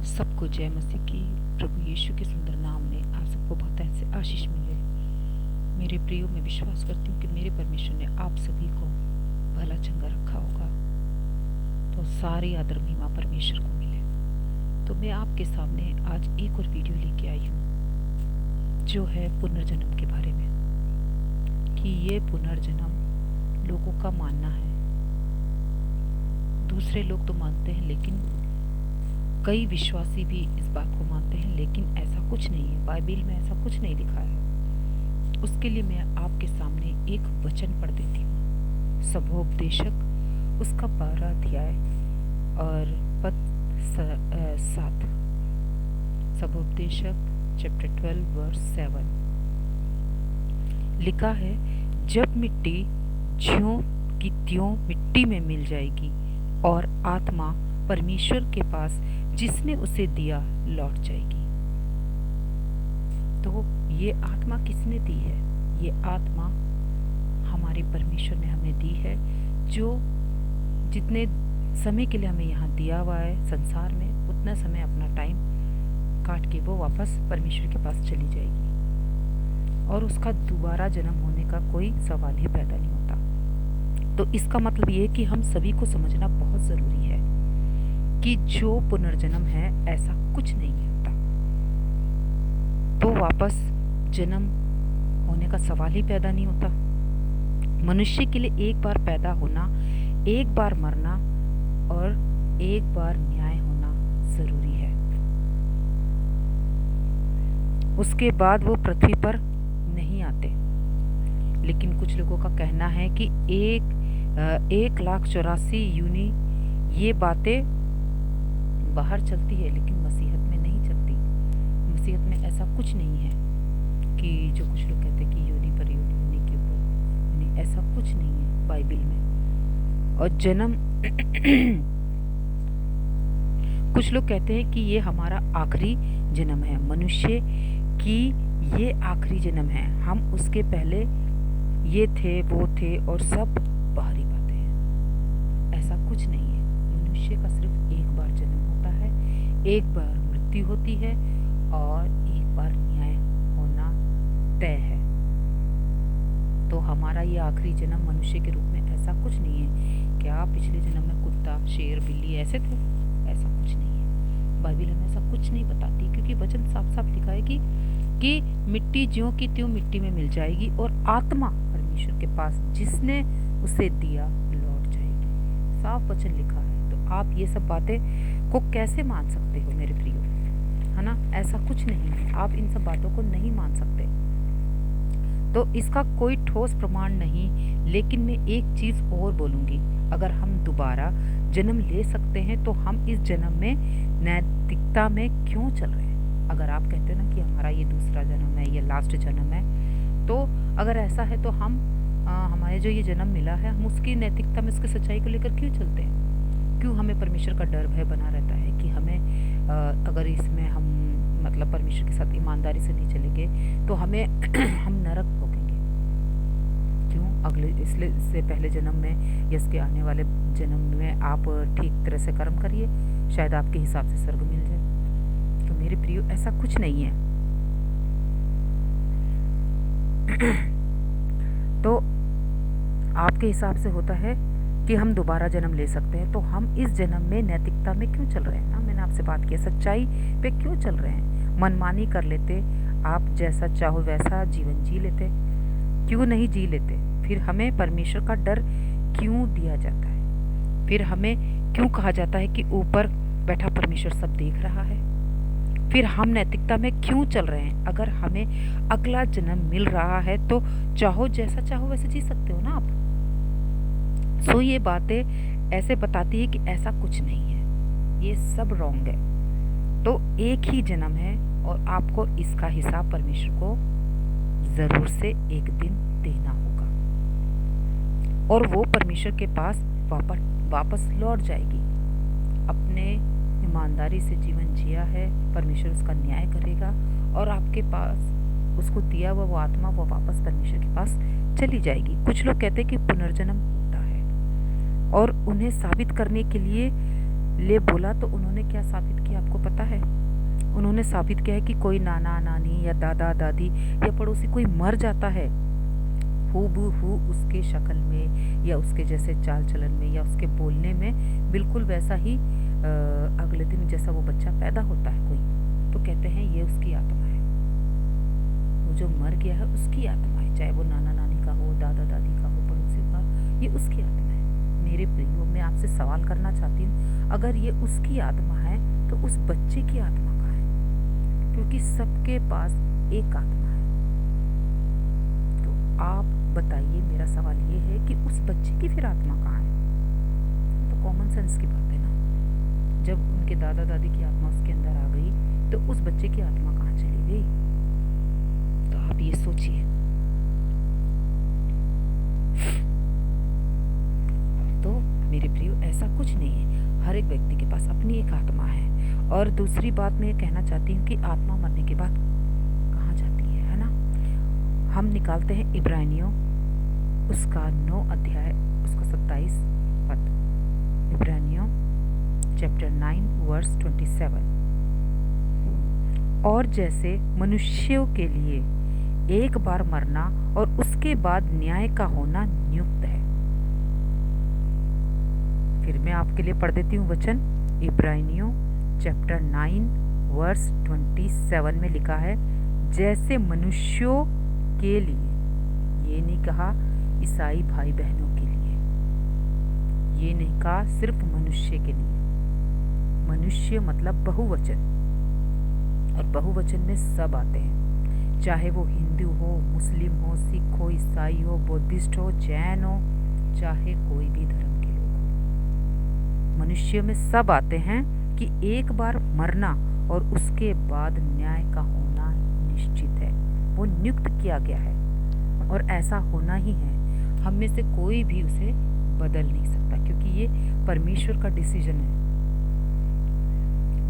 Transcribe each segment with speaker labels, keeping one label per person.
Speaker 1: सबको जय मसीह की। प्रभु यीशु के सुंदर नाम में आप सबको बहुत ऐसे आशीष मिले। मेरे प्रियो, मैं विश्वास करती हूँ कि मेरे परमेश्वर ने आप सभी को भला चंगा रखा होगा, तो सारी आदर महिमा परमेश्वर को मिले। तो मैं आपके सामने आज एक और वीडियो लेके आई हूँ जो है पुनर्जन्म के बारे में, कि ये पुनर्जन्म लोगों का मानना है। दूसरे लोग तो मानते हैं, लेकिन कई विश्वासी भी इस बात को मानते हैं, लेकिन ऐसा कुछ नहीं है। बाइबल में ऐसा कुछ नहीं लिखा है। उसके लिए मैं आपके सामने एक वचन पढ़ देती हूँ। सबोपदेशक उसका 12 अध्याय और पद 7। सबोपदेशक चैप्टर 12 वर्स 7 लिखा है, जब मिट्टी ज्यों की त्यों मिट्टी में मिल जाएगी और आत्मा परमेश्वर के पास जिसने उसे दिया लौट जाएगी। तो ये आत्मा किसने दी है? ये आत्मा हमारे परमेश्वर ने हमें दी है, जो जितने समय के लिए हमें यहाँ दिया हुआ है संसार में, उतना समय अपना टाइम काट के वो वापस परमेश्वर के पास चली जाएगी, और उसका दोबारा जन्म होने का कोई सवाल ही पैदा नहीं होता। तो इसका मतलब ये है कि हम सभी को समझना बहुत ज़रूरी है कि जो पुनर्जन्म है ऐसा कुछ नहीं होता, तो वापस जन्म होने का सवाल ही पैदा नहीं होता। मनुष्य के लिए एक बार पैदा होना, एक बार मरना और एक बार न्याय होना जरूरी है। उसके बाद वो पृथ्वी पर नहीं आते। लेकिन कुछ लोगों का कहना है कि 1,84,000 यूनी ये बातें बाहर चलती है, लेकिन मसीहत में नहीं चलती। मसीहत में ऐसा कुछ नहीं है कि जो कुछ लोग कहते हैं कि योनि पर योनि के ऊपर, नहीं, ऐसा कुछ नहीं है बाइबल में। और जन्म कुछ लोग कहते हैं कि ये हमारा आखिरी जन्म है, मनुष्य की ये आखिरी जन्म है। हम उसके पहले ये थे, वो थे, और सब बाहरी बातें हैं। ऐसा कुछ नहीं है। मनुष्य का सिर्फ एक बार जन्म होता है, एक बार मृत्यु होती है, और एक बार न्याय होना तय है। तो हमारा ये आखिरी जन्म मनुष्य के रूप में ऐसा कुछ नहीं है। क्या पिछले जन्म में कुत्ता, शेर, बिल्ली ऐसे थे? ऐसा कुछ नहीं है। बाइबल हमें ऐसा कुछ नहीं बताती, क्योंकि वचन साफ साफ लिखा है कि मिट्टी ज्यों की त्यों मिट्टी में मिल जाएगी और आत्मा परमेश्वर के पास जिसने उसे दिया लौट जाएगी। साफ वचन लिखा है। तो आप ये सब बातें को कैसे मान सकते हो मेरे प्रियो? है ना, ऐसा कुछ नहीं है। आप इन सब बातों को नहीं मान सकते। तो इसका कोई ठोस प्रमाण नहीं। लेकिन मैं एक चीज और बोलूंगी, अगर हम दोबारा जन्म ले सकते हैं तो हम इस जन्म में नैतिकता में क्यों चल रहे हैं? अगर आप कहते हैं ना कि हमारा ये दूसरा जन्म है, ये लास्ट जन्म है, तो अगर ऐसा है तो हम हमारे जो ये जन्म मिला है, हम उसकी नैतिकता में, उसकी सच्चाई को लेकर क्यों चलते हैं? क्यों हमें परमेश्वर का डर भय बना रहता है कि हमें अगर इसमें हम मतलब परमेश्वर के साथ ईमानदारी से नहीं चलेंगे तो हमें हम नरक भोगेंगे? क्यों? अगले इससे पहले जन्म में या इसके आने वाले जन्म में आप ठीक तरह से कर्म करिए, शायद आपके हिसाब से स्वर्ग मिल जाए। तो मेरे प्रियो, ऐसा कुछ नहीं है। तो आपके हिसाब से होता है कि हम दोबारा जन्म ले सकते हैं, तो हम इस जन्म में नैतिकता में क्यों चल रहे हैं? ना, मैंने आपसे बात की, सच्चाई पे क्यों चल रहे हैं? मनमानी कर लेते, आप जैसा चाहो वैसा जीवन जी लेते, क्यों नहीं जी लेते? फिर हमें परमेश्वर का डर क्यों दिया जाता है? फिर हमें क्यों कहा जाता है कि ऊपर बैठा परमेश्वर सब देख रहा है? फिर हम नैतिकता में क्यों चल रहे हैं? अगर हमें अगला जन्म मिल रहा है तो चाहो जैसा चाहो वैसे जी सकते हो ना आप। सो ये बातें ऐसे बताती है कि ऐसा कुछ नहीं है, ये सब रॉन्ग है। तो एक ही जन्म है और आपको इसका हिसाब परमेश्वर को जरूर से एक दिन देना होगा, और वो परमेश्वर के पास वापस लौट जाएगी। अपने ईमानदारी से जीवन जिया है, परमेश्वर उसका न्याय करेगा, और आपके पास उसको दिया हुआ वो आत्मा वो वापस परमेश्वर के पास चली जाएगी। कुछ लोग कहते हैं कि पुनर्जन्म होता है, और उन्हें साबित करने के लिए ले बोला तो उन्होंने क्या साबित किया आपको पता है? उन्होंने साबित किया है कि कोई नाना नानी या दादा दादी या पड़ोसी कोई मर जाता है, हूबहू उसके शक्ल में या उसके जैसे चाल चलन में या उसके बोलने में बिल्कुल वैसा ही अगले दिन जैसा वो बच्चा पैदा होता है कोई, तो कहते हैं ये उसकी आत्मा है, वो जो मर गया है उसकी आत्मा है, चाहे वो नाना नानी का हो, दादा दादी का हो, पड़ोसी का, ये उसकी आत्मा है। मेरे प्रियो, मैं आपसे सवाल करना चाहती हूँ, अगर ये उसकी आत्मा है तो उस बच्चे की आत्मा कहाँ है? क्योंकि सबके पास एक आत्मा है। तो आप बताइए, मेरा सवाल ये है कि उस बच्चे की फिर आत्मा कहाँ है? तो कॉमन सेंस की बात है ना, जब उनके दादा दादी की आत्मा उसके अंदर आ गई तो उस बच्चे की आत्मा कहाँ चली गई? तो आप ये सोचिए। तो मेरे प्रियो, ऐसा कुछ नहीं है, हर एक व्यक्ति के पास अपनी एक आत्मा है। और दूसरी बात मैं ये कहना चाहती हूँ कि आत्मा मरने के बाद कहाँ जाती है ना? हम निकालते हैं इब्रानियों उसका 9 अध्याय उसका 27 पद, इब्रानियों चैप्टर 9 वर्स 27। और जैसे मनुष्यों के लिए एक बार मरना और उसके बाद न्याय का होना नियुक्त है। फिर मैं आपके लिए पढ़ देती हूँ वचन, इब्रानियों चैप्टर 9 वर्स 27 में लिखा है, जैसे मनुष्यों के लिए, ये नहीं कहा ईसाई भाई बहनों के लिए, ये नहीं कहा सिर्फ मनुष्य के लिए। मनुष्य मतलब बहुवचन, और बहुवचन में सब आते हैं, चाहे वो हिंदू हो, मुस्लिम हो, सिख हो, ईसाई हो, बुद्धिस्ट हो, जैन हो, चाहे कोई भी धर्म के लोग हो, मनुष्य में सब आते हैं कि एक बार मरना और उसके बाद न्याय का होना निश्चित है, वो नियुक्त किया गया है और ऐसा होना ही है। हम में से कोई भी उसे बदल नहीं सकता, क्योंकि ये परमेश्वर का डिसीजन है।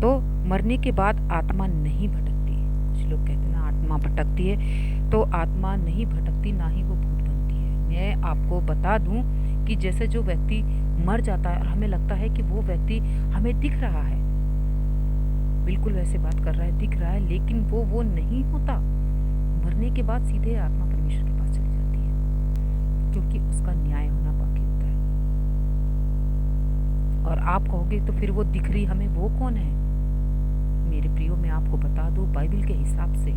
Speaker 1: तो मरने के बाद आत्मा नहीं भटकती। कुछ लोग कहते हैं ना आत्मा भटकती है, तो आत्मा नहीं भटकती, ना ही वो भूत बनती है। मैं आपको बता दूं कि जैसे जो व्यक्ति मर जाता है और हमें लगता है कि वो व्यक्ति हमें दिख रहा है, बिल्कुल वैसे बात कर रहा है, दिख रहा है, लेकिन वो नहीं होता। मरने के बाद सीधे आत्मा परमेश्वर के पास चली जाती है, क्योंकि उसका न्याय होना बाकी होता है। और आप कहोगे तो फिर वो दिख रही हमें वो कौन है? मेरे प्रियो, मैं आपको बता दूं, बाइबल के हिसाब से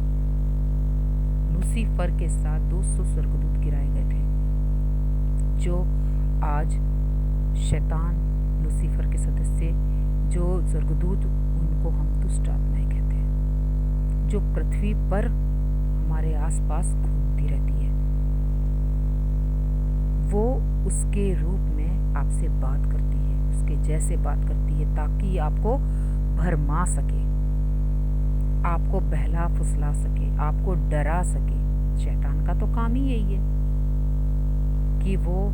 Speaker 1: लूसीफर के साथ 200 स्वर्गदूत गिराए गए थे, जो आज शैतान लूसीफर के सदस्य जो स्वर्गदूत, उनको हम दुष्ट आत्माएं कहते हैं, जो पृथ्वी पर हमारे आसपास घूमती रहती है। वो उसके रूप में आपसे बात करती है, उसके जैसे बात करती है, ताकि आपको भरमा सके, आपको बहला फुसला सके, आपको डरा सके। शैतान का तो काम ही यही है कि वो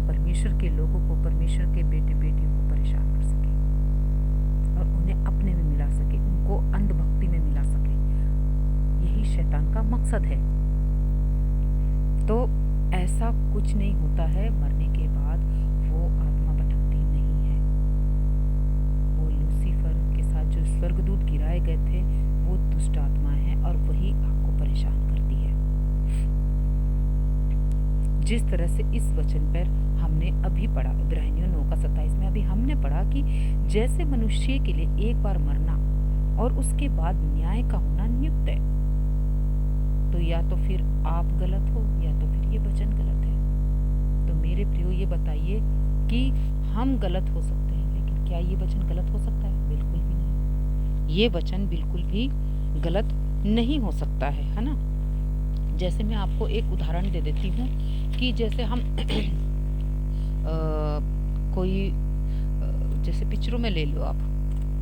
Speaker 1: परमेश्वर के लोगों को, परमेश्वर के बेटे बेटियों को परेशान कर सके और उन्हें अपने में मिला सके, उनको अंधभक्ति में मिला सके। यही शैतान का मकसद है। तो ऐसा कुछ नहीं होता है, मरने के बाद वो आत्मा भटकती नहीं है। वो लूसीफर के साथ जो स्वर्गदूत गिराए गए थे, वो दुष्ट आत्माएं हैं और वही आपको परेशान करती है। जिस तरह से इस वचन पर हमने अभी पढ़ा, इब्रानियों 9 का 27 में अभी हमने पढ़ा कि जैसे मनुष्य के लिए एक बार मरना और उसके बाद न्याय का होना नियुक्त है। तो या तो फिर आप गलत हो या तो फिर ये वचन गलत है। तो मेरे प्रियो, ये बताइए कि हम गलत हो सकते हैं, लेकिन क्या ये वचन गलत हो सकता है? बिल्कुल भी नहीं। ये वचन बिल्कुल भी गलत नहीं हो सकता है ना। जैसे मैं आपको एक उदाहरण दे देती हूँ कि जैसे हम कोई जैसे पिक्चरों में ले लो आप,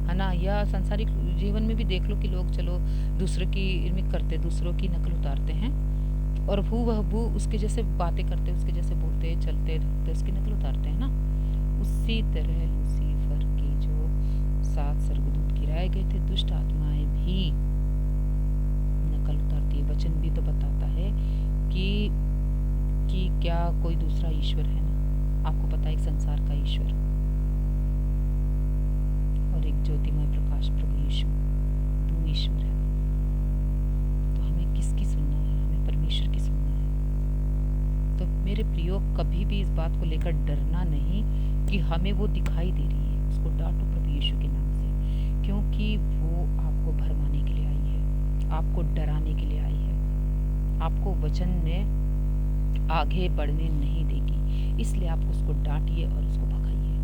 Speaker 1: है ना, या सांसारिक जीवन में भी देख लो कि लोग चलो दूसरों की इर्मिक करते, दूसरों की नकल उतारते हैं और हूबहू उसके जैसे बातें करते, उसके जैसे बोलते, चलते, दिखते, उसकी नकल उतारते हैं ना। उसी तरह लूसीफर की जो 7 स्वर्गदूत गिराए गए थे, दुष्ट आत्माएं भी नकल उतारती है। वचन भी तो बताता है कि क्या कोई दूसरा ईश्वर है ना? आपको पता है एक संसार का ईश्वर, और एक ज्योतिमय प्रकाश प्रभु यीशु, तू ईश्वर है। तो हमें किसकी सुनना है? हमें परमेश्वर की सुनना है। तो मेरे प्रियो, कभी भी इस बात को लेकर डरना नहीं कि हमें वो दिखाई दे रही है। उसको डांटो प्रभु यीशु के नाम से, क्योंकि वो आपको भरमाने के लिए आई है, आपको डराने के लिए आई है, आपको वचन में आगे बढ़ने नहीं देगी। इसलिए आप उसको डांटिए और उसको भगाइए,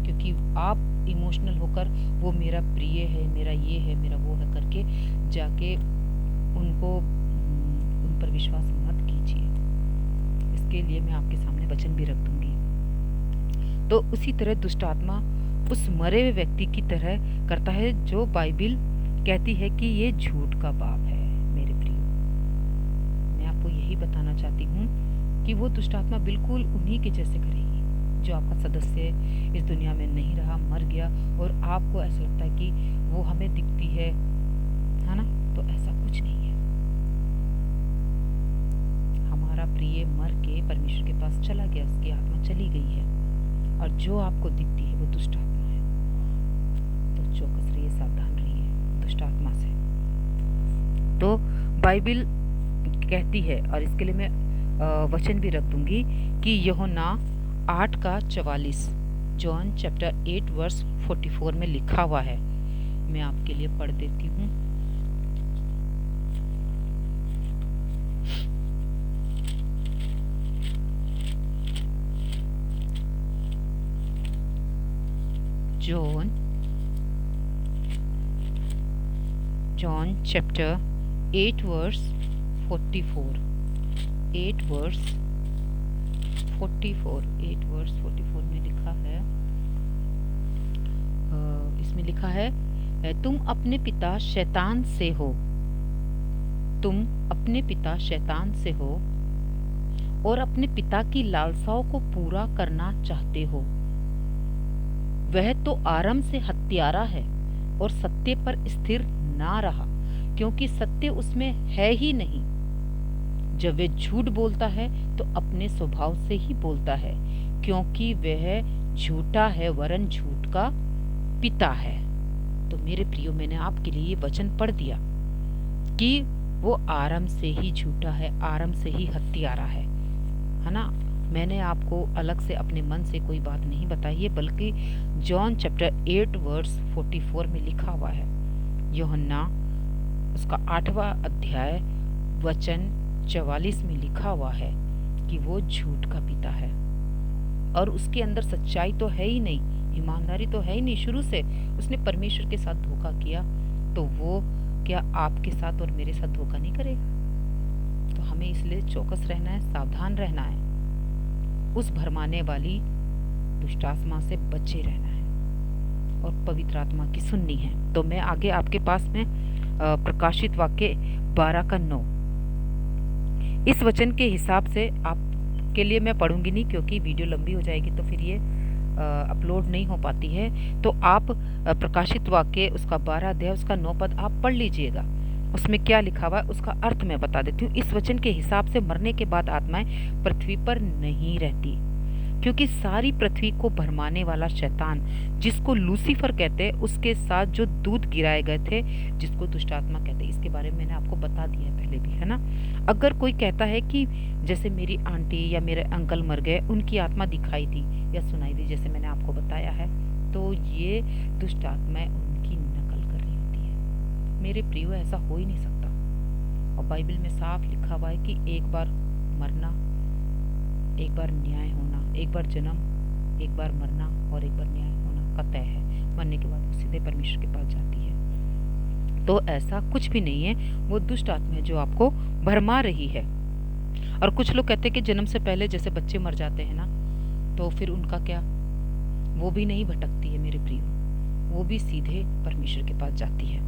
Speaker 1: क्योंकि आप इमोशनल होकर वो मेरा प्रिय है, मेरा ये है, मेरा वो है करके जाके उनको उन पर विश्वास मत कीजिए। इसके लिए मैं आपके सामने वचन भी रख दूंगी। तो उसी तरह दुष्ट आत्मा उस मरे हुए व्यक्ति की तरह करता है जो बाइबिल कहती है कि ये झूठ का बाप है। मेरे प्रियो, मैं आपको यही बताना चाहती हूँ कि वो दुष्ट आत्मा बिल्कुल उन्हीं के जैसे करेगी जो आपका सदस्य इस दुनिया में नहीं रहा, मर गया, और आपको ऐसा लगता है कि वो हमें दिखती है ना? तो ऐसा कुछ नहीं है। हमारा प्रिय मर के परमेश्वर के पास चला गया, उसकी आत्मा चली गई है, और जो आपको दिखती है वो दुष्ट आत्मा है। तो चौकस रहिए, सावधान रहिए दुष्ट आत्मा से। तो बाइबिल कहती है, और इसके लिए मैं वचन भी रख दूंगी कि यूहन्ना 8:44, जॉन चैप्टर 8 वर्स 44 में लिखा हुआ है। मैं आपके लिए पढ़ देती हूँ। जॉन चैप्टर 8 वर्स 44, 8 वर्स 44 में लिखा है, इसमें लिखा है, तुम अपने पिता शैतान से हो, तुम अपने पिता शैतान से हो और अपने पिता की लालसाओं को पूरा करना चाहते हो। वह तो आरंभ से हत्यारा है और सत्य पर स्थिर ना रहा, क्योंकि सत्य उसमें है ही नहीं। जब वह झूठ बोलता है तो अपने स्वभाव से ही बोलता है, क्योंकि वह झूठा है, वरन झूठ का पिता है। तो मेरे प्रियो, मैंने आपके लिए ये वचन पढ़ दिया कि वो आरंभ से ही झूठा है, आरंभ से ही हत्यारा है ना? मैंने आपको अलग से अपने मन से कोई बात नहीं बताई है, बल्कि जॉन चैप्टर 8 वर्स 44 में लिखा हुआ है। यूहन्ना उसका 8वां अध्याय वचन 44 में लिखा हुआ है कि वो झूठ का पिता है, और उसके अंदर सच्चाई तो है ही नहीं, ईमानदारी तो है ही नहीं। शुरू से उसने परमेश्वर के साथ धोखा किया, तो वो क्या आपके साथ और मेरे साथ धोखा नहीं करेगा? तो हमें इसलिए चौकस रहना है, सावधान रहना है, उस भरमाने वाली दुष्ट आत्मा से बचे रहना है और पवित्र आत्मा की सुननी है। तो मैं आगे आपके पास में प्रकाशित वाक्य 12:9, इस वचन के हिसाब से आपके लिए मैं पढ़ूंगी नहीं, क्योंकि वीडियो लंबी हो जाएगी तो फिर ये अपलोड नहीं हो पाती है। तो आप प्रकाशित वाक्य उसका 12 अध्याय उसका 9 पद आप पढ़ लीजिएगा। उसमें क्या लिखा हुआ है उसका अर्थ मैं बता देती हूँ। इस वचन के हिसाब से मरने के बाद आत्माएं पृथ्वी पर नहीं रहती, क्योंकि सारी पृथ्वी को भरमाने वाला शैतान, जिसको लूसीफर कहते हैं, उसके साथ जो दूत गिराए गए थे, जिसको दुष्ट आत्मा कहते हैं, इसके बारे में मैंने आपको बता दिया है पहले भी, है ना? अगर कोई कहता है कि जैसे मेरी आंटी या मेरे अंकल मर गए, उनकी आत्मा दिखाई दी या सुनाई दी, जैसे मैंने आपको बताया है, तो ये दुष्ट आत्माएं उनकी नकल कर रही होती है। मेरे प्रियो, ऐसा हो ही नहीं सकता। और बाइबल में साफ लिखा हुआ है कि एक बार मरना, एक बार न्याय होना, एक बार जन्म, एक बार मरना और एक बार न्याय होना का तय है। मरने के बाद वो सीधे परमेश्वर के पास जाती है। तो ऐसा कुछ भी नहीं है, वो दुष्ट आत्मा है जो आपको भरमा रही है। और कुछ लोग कहते हैं कि जन्म से पहले जैसे बच्चे मर जाते हैं ना, तो फिर उनका क्या? वो भी नहीं भटकती है मेरे प्रियो, वो भी सीधे परमेश्वर के पास जाती है।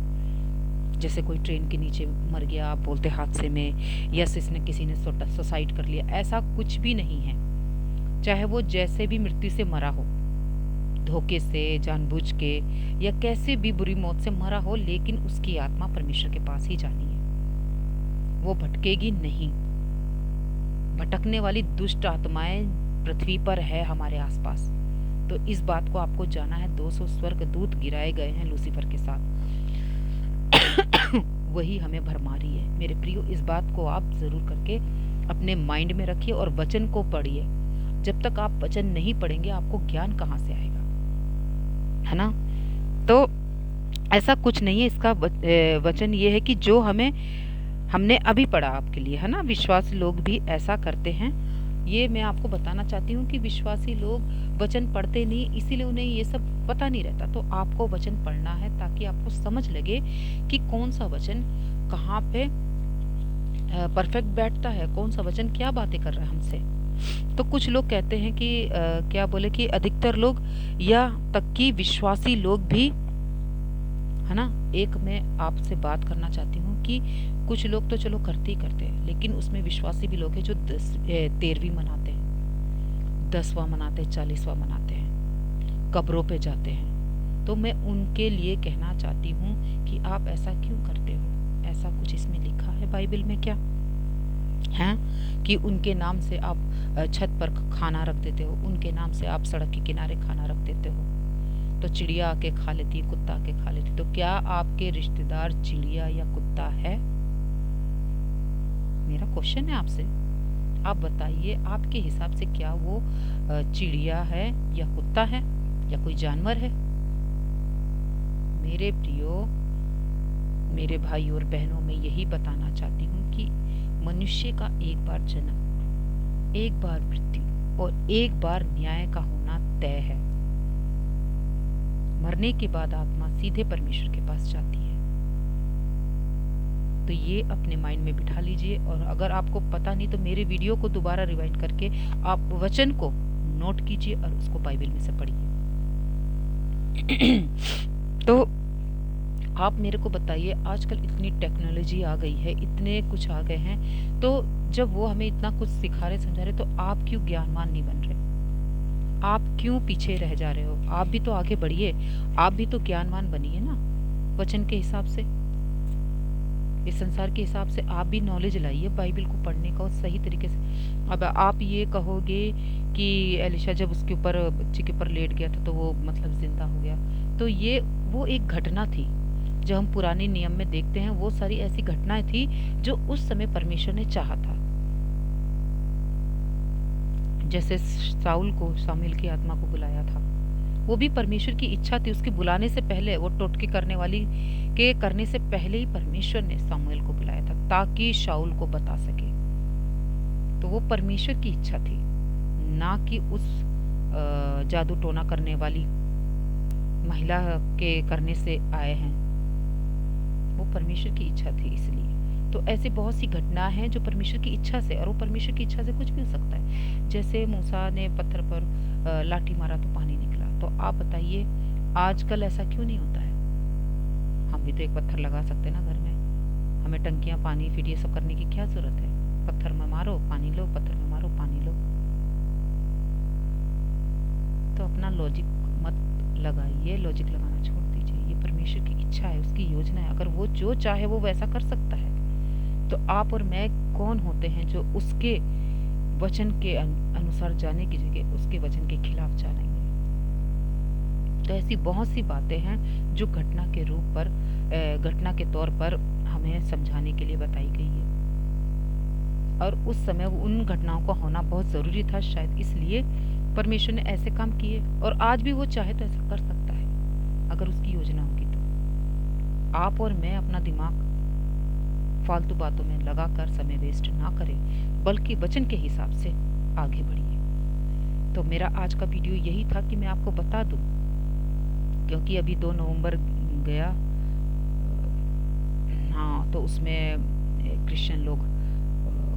Speaker 1: जैसे कोई ट्रेन के नीचे मर गया, आप बोलते हादसे में, या किसी ने सुसाइड कर लिया, ऐसा कुछ भी नहीं है। चाहे वो जैसे भी मृत्यु से मरा हो, धोखे से, जानबूझ के, या कैसे भी बुरी मौत से मरा हो, लेकिन उसकी आत्मा परमेश्वर के पास ही जानी है, वो भटकेगी नहीं। भटकने वाली दुष्ट आत्माएं पृथ्वी पर है हमारे आसपास। तो इस बात को आपको जाना है। 200 स्वर्गदूत गिराए गए हैं लूसीफर के साथ, वही हमें भरमारी है। मेरे प्रियो, इस बात को आप जरूर करके अपने माइंड में रखिए और वचन को पढ़िए। जब तक आप वचन नहीं पढ़ेंगे आपको ज्ञान कहाँ से आएगा, है ना। तो ऐसा कुछ नहीं है, इसका वचन ये है कि जो हमने अभी पढ़ा आपके लिए, है ना। विश्वासी लोग भी ऐसा करते हैं। ये मैं आपको बताना चाहती हूँ कि विश्वासी लोग वचन पढ़ते नहीं, इसीलिए उन्हें ये सब पता नहीं रहता। तो आपको वचन पढ़ना है ताकि आपको समझ लगे कि कौन सा वचन कहाँ पे परफेक्ट बैठता है, कौन सा वचन क्या बातें कर रहा है हमसे। तो कुछ लोग कहते हैं कि क्या बोले कि अधिकतर लोग या तक कि विश्वासी लोग भी, है ना। एक मैं आपसे बात करना चाहती हूँ कि कुछ लोग तो चलो करते ही करते हैं, लेकिन उसमें विश्वासी भी लोग हैं जो 13वीं मनाते हैं, 10वां मनाते हैं, 40वां मनाते हैं, कब्रों पे जाते हैं। तो मैं उनके लिए कहना चाहती हूँ कि आप ऐसा क्यों करते हो। ऐसा कुछ इसमें लिखा है बाइबल में क्या है कि उनके नाम से आप छत पर खाना रख देते हो, उनके नाम से आप सड़क के किनारे खाना रख देते हो, तो चिड़िया आके खा लेती है, कुत्ता आके खा लेती। तो क्या आपके रिश्तेदार चिड़िया या कुत्ता है? मेरा क्वेश्चन है आपसे। आप बताइए, आपके हिसाब से क्या वो चिड़िया है या कुत्ता है या कोई जानवर है? मेरे प्रियो, मेरे भाई और बहनों, मैं यही बताना चाहती हूँ कि मनुष्य का एक बार जन्म, एक बार मृत्यु और एक बार न्याय का होना तय है। मरने के बाद आत्मा सीधे परमेश्वर के पास जाती है। तो ये अपने माइंड में बिठा लीजिए। और अगर आपको पता नहीं तो मेरे वीडियो को दोबारा रिवाइंड करके आप वचन को नोट कीजिए और उसको बाइबल में से पढ़िए। तो आप मेरे को बताइए, आजकल इतनी टेक्नोलॉजी आ गई है, इतने कुछ आ गए हैं, तो जब वो हमें इतना कुछ सिखा रहे समझा रहे, तो आप क्यों ज्ञानवान नहीं बन रहे? आप क्यों पीछे रह जा रहे हो? आप भी तो आगे बढ़िए, आप भी तो ज्ञानवान बनिए ना वचन के हिसाब से, इस संसार के हिसाब से। आप भी नॉलेज लाइए बाइबल को पढ़ने का और सही तरीके से। अब आप ये कहोगे कि एलिशा जब उसके ऊपर बच्चे के ऊपर लेट गया था तो वो मतलब जिंदा हो गया, तो ये वो एक घटना थी जो हम पुराने नियम में देखते हैं। वो सारी ऐसी घटनाएं थी जो उस समय परमेश्वर ने चाहा था। जैसे साउल को सामुएल की आत्मा को बुलाया था, वो भी परमेश्वर की इच्छा थी। उसके बुलाने से पहले, वो टोटके करने वाली के करने से पहले ही परमेश्वर ने सामुएल को बुलाया था ताकि शाऊल को बता सके। तो वो परमेश्वर की इच्छा थी, ना कि उस जादू टोना करने वाली महिला के करने से आए हैं। वो परमेश्वर की इच्छा थी। इसलिए तो ऐसे बहुत सी घटना हैं जो परमेश्वर की इच्छा से, और वो परमेश्वर की इच्छा से कुछ भी हो सकता है। जैसे मूसा ने पत्थर पर लाठी मारा तो पानी निकला। तो आप बताइए आजकल ऐसा क्यों नहीं होता है? हम भी तो एक पत्थर लगा सकते हैं ना घर में। हमें टंकियां, पानी, फिर ये सब करने की क्या जरूरत है? पत्थर में मारो पानी लो, पत्थर में मारो पानी लो। तो अपना लॉजिक मत लगाइए, लॉजिक लगाना छोड़ दीजिए। ये परमेश्वर की इच्छा है, उसकी योजना है। अगर वो जो चाहे वो वैसा कर सकता है, तो आप और मैं कौन होते हैं जो उसके वचन के अनुसार जाने की जगह उसके वचन के खिलाफ जाएंगे? तो ऐसी बहुत सी बातें हैं जो घटना के रूप पर, घटना के तौर पर हमें समझाने के लिए बताई गई है। और उस समय उन घटनाओं का होना बहुत जरूरी था, शायद इसलिए परमेश्वर ने ऐसे काम किए। और आज भी वो चाहे तो ऐसा कर सकता है अगर उसकी योजना होगी तो। आप और मैं अपना दिमाग फालतू बातों में लगाकर समय वेस्ट ना करें, बल्कि वचन के हिसाब से आगे बढ़िए। तो मेरा आज का वीडियो यही था कि मैं आपको बता दूं, क्योंकि अभी 2 नवंबर गया, हाँ, तो उसमें क्रिश्चियन लोग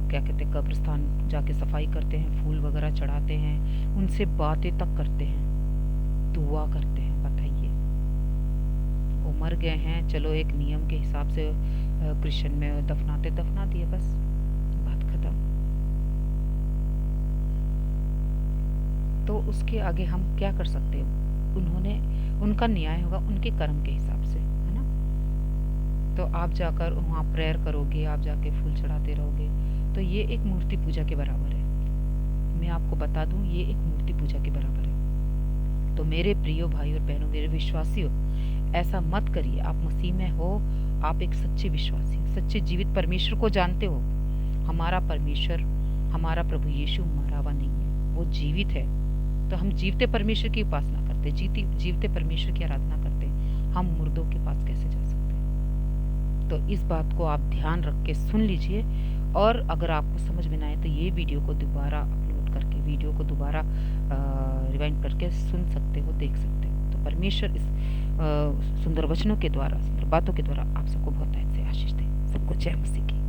Speaker 1: क्या कहते हैं, कब्रिस्तान जाके सफाई करते हैं, फूल वगैरह चढ़ाते हैं, उनसे बातें तक करते हैं, दुआ करते हैं। बताइए, वो मर गए हैं, चलो एक नियम के हिसाब से क्रिश्चियन में दफना दिए, बस बात खत्म। तो उसके आगे हम क्या कर सकते हैं? उनका न्याय होगा उनके कर्म के हिसाब से, है ना। तो आप जाकर वहाँ प्रेयर करोगे, आप जाके फूल चढ़ाते रहोगे, तो ये एक मूर्ति पूजा के बराबर है। मैं आपको बता दूं, ये एक मूर्ति पूजा के बराबर है। तो मेरे प्रियो भाई और बहनों, मेरे विश्वासियों, ऐसा मत करिए। आप मसीह में हो, आप एक सच्चे विश्वासी हो, सच्चे जीवित परमेश्वर को जानते हो। हमारा परमेश्वर, हमारा प्रभु यीशु मरा हुआ नहीं है, वो जीवित है। तो हम जीवते परमेश्वर की उपासना करते, जीवते परमेश्वर की आराधना करते, हम मुर्दों के पास कैसे जा सकते हैं? तो इस बात को आप ध्यान रख के सुन लीजिए। और अगर आपको समझ में ना आए तो ये वीडियो को दोबारा अपलोड करके, वीडियो को दोबारा रिवाइंड करके सुन सकते हो, देख सकते हो। तो परमेश्वर इस सुंदर वचनों के द्वारा, सुंदर बातों के द्वारा आप सबको बहुत से आशीष दे। सबको जय मसीह की।